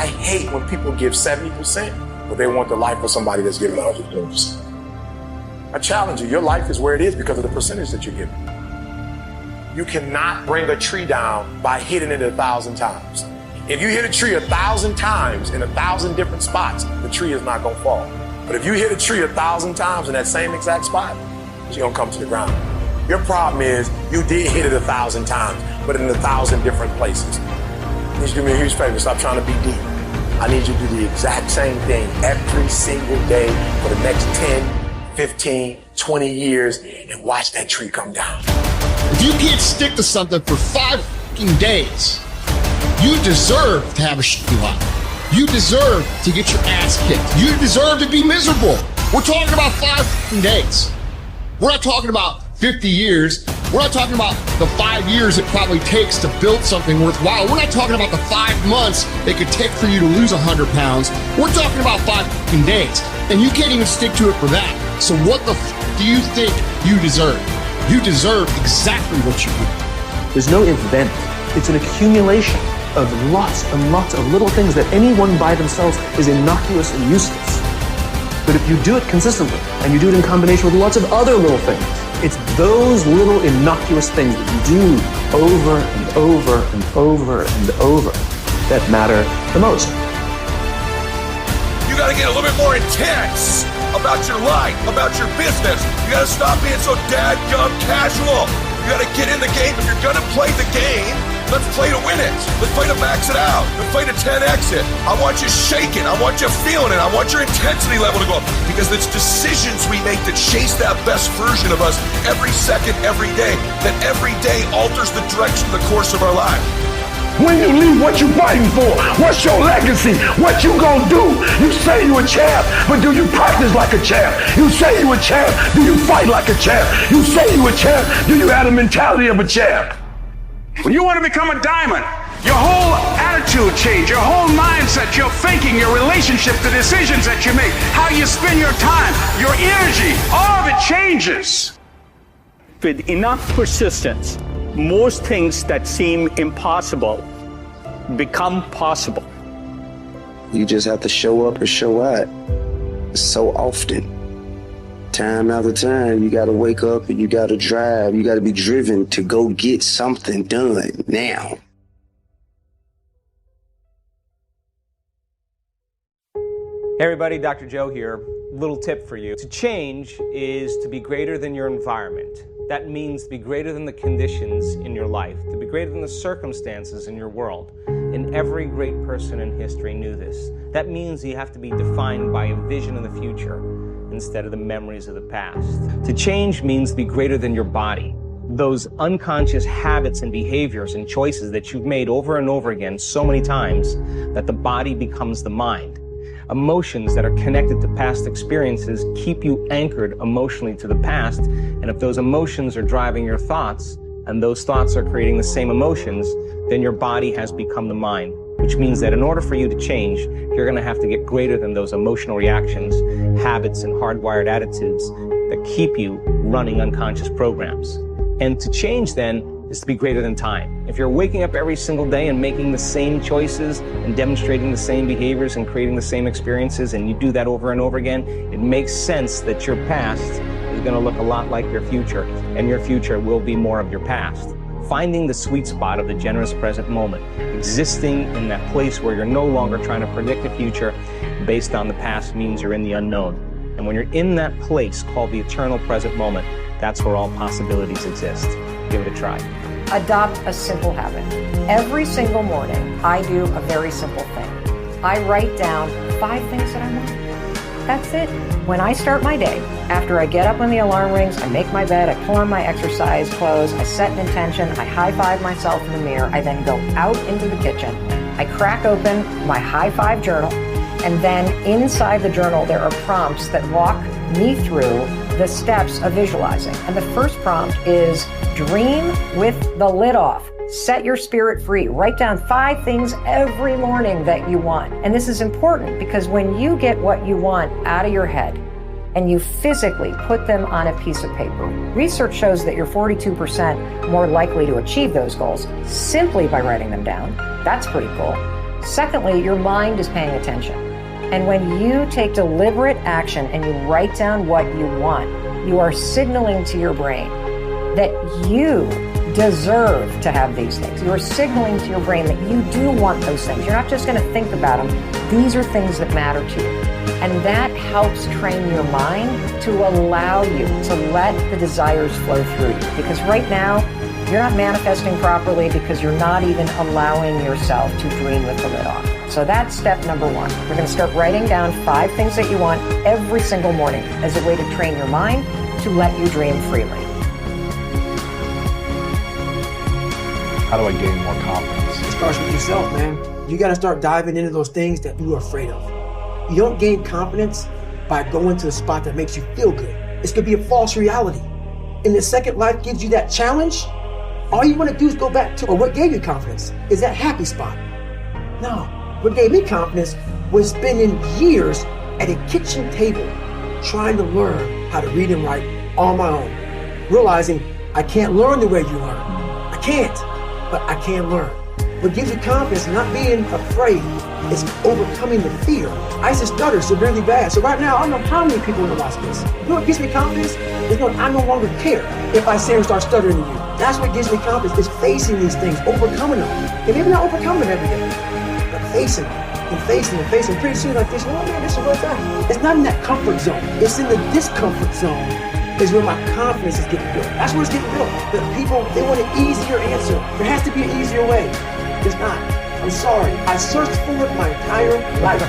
I hate when people give 70%, but they want the life of somebody that's giving 120%. I challenge you, your life is where it is because of the percentage that you're giving. You cannot bring a tree down by hitting it 1,000 times. If you hit a tree 1,000 times in 1,000 different spots, the tree is not gonna fall. But if you hit a tree 1,000 times in that same exact spot, it's gonna come to the ground. Your problem is you did hit it 1,000 times, but in 1,000 different places. I need you to do me a huge favor, stop trying to be deep. I need you to do the exact same thing every single day for the next 10, 15, 20 years and watch that tree come down. If you can't stick to something for 5 days, you deserve to have a shitty life. You deserve to get your ass kicked. You deserve to be miserable. We're talking about 5 days. We're not talking about 50 years. We're not talking about the 5 years it probably takes to build something worthwhile. We're not talking about the 5 months it could take for you to lose 100 pounds. We're talking about 5 days. And you can't even stick to it for that. So what the do you think you deserve? You deserve exactly what you want. There's no event. It's an accumulation of lots and lots of little things that any one by themselves is innocuous and useless. But if you do it consistently, and you do it in combination with lots of other little things, it's those little innocuous things that you do over and over and over and over that matter the most. You gotta get a little bit more intense about your life, about your business. You gotta stop being so dadgum casual. You gotta get in the game. If you're gonna play the game, let's play to win it. Let's play to max it out. Let's play to 10x it. I want you shaking. I want you feeling it. I want your intensity level to go up. Because it's decisions we make that chase that best version of us every second, every day. That every day alters the direction, the course of our life. When you leave, what you fighting for? What's your legacy? What you gonna do? You say you a champ, but do you practice like a champ? You say you a champ, do you fight like a champ? You say you a champ, do you have the mentality of a champ? When you want to become a diamond, your whole attitude change, your whole mindset, your thinking, your relationship, the decisions that you make, how you spend your time, your energy, all of it changes. With enough persistence, most things that seem impossible become possible. You just have to show up and show out so often. Time after time, you got to wake up and you got to drive. You got to be driven to go get something done now. Hey everybody, Dr. Joe here. Little tip for you. To change is to be greater than your environment. That means to be greater than the conditions in your life, to be greater than the circumstances in your world. And every great person in history knew this. That means you have to be defined by a vision of the future instead of the memories of the past. To change means to be greater than your body. Those unconscious habits and behaviors and choices that you've made over and over again so many times that the body becomes the mind. Emotions that are connected to past experiences keep you anchored emotionally to the past, and if those emotions are driving your thoughts, and those thoughts are creating the same emotions, then your body has become the mind, which means that in order for you to change, you're going to have to get greater than those emotional reactions, habits, and hardwired attitudes that keep you running unconscious programs. And to change then is to be greater than time. If you're waking up every single day and making the same choices and demonstrating the same behaviors and creating the same experiences, and you do that over and over again, it makes sense that your past is going to look a lot like your future, and your future will be more of your past. Finding the sweet spot of the generous present moment, existing in that place where you're no longer trying to predict the future based on the past, means you're in the unknown. And when you're in that place called the eternal present moment, that's where all possibilities exist. Give it a try. Adopt a simple habit. Every single morning, I do a very simple thing. I write down 5 things that I want. That's it. When I start my day, after I get up when the alarm rings, I make my bed, I pull on my exercise clothes, I set an intention, I high-five myself in the mirror, I then go out into the kitchen, I crack open my high-five journal, and then inside the journal there are prompts that walk me through the steps of visualizing. And the first prompt is dream with the lid off. Set your spirit free. Write down 5 things every morning that you want. And this is important because when you get what you want out of your head and you physically put them on a piece of paper, research shows that you're 42% more likely to achieve those goals simply by writing them down. That's pretty cool. Secondly, your mind is paying attention. And when you take deliberate action and you write down what you want, you are signaling to your brain that you deserve to have these things. You are signaling to your brain that you do want those things. You're not just going to think about them. These are things that matter to you. And that helps train your mind to allow you to let the desires flow through you. Because right now, you're not manifesting properly because you're not even allowing yourself to dream with the lid off. So that's step number one. We're going to start writing down 5 things that you want every single morning as a way to train your mind to let you dream freely. How do I gain more confidence? It starts with yourself, man. You got to start diving into those things that you are afraid of. You don't gain confidence by going to a spot that makes you feel good. It's going to be a false reality. And the second life gives you that challenge, all you want to do is go back to, or what gave you confidence, is that happy spot. No, what gave me confidence was spending years at a kitchen table trying to learn how to read and write on my own. Realizing I can't learn the way you learn. I can't, but I can learn. What gives you confidence, not being afraid, is overcoming the fear. I used to stutter so really bad. So right now, I don't know how many people want to watch this. You know what gives me confidence? Is knowing I no longer care if I say and start stuttering to you. That's what gives me confidence, is facing these things, overcoming them. And maybe not overcoming them every day, but facing them. And facing them, facing them. Pretty soon like this, oh man, this is what's that. It's not in that comfort zone. It's in the discomfort zone is where my confidence is getting built. That's where it's getting built. The people, they want an easier answer. There has to be an easier way. There's not. I'm sorry. I searched for it my entire life.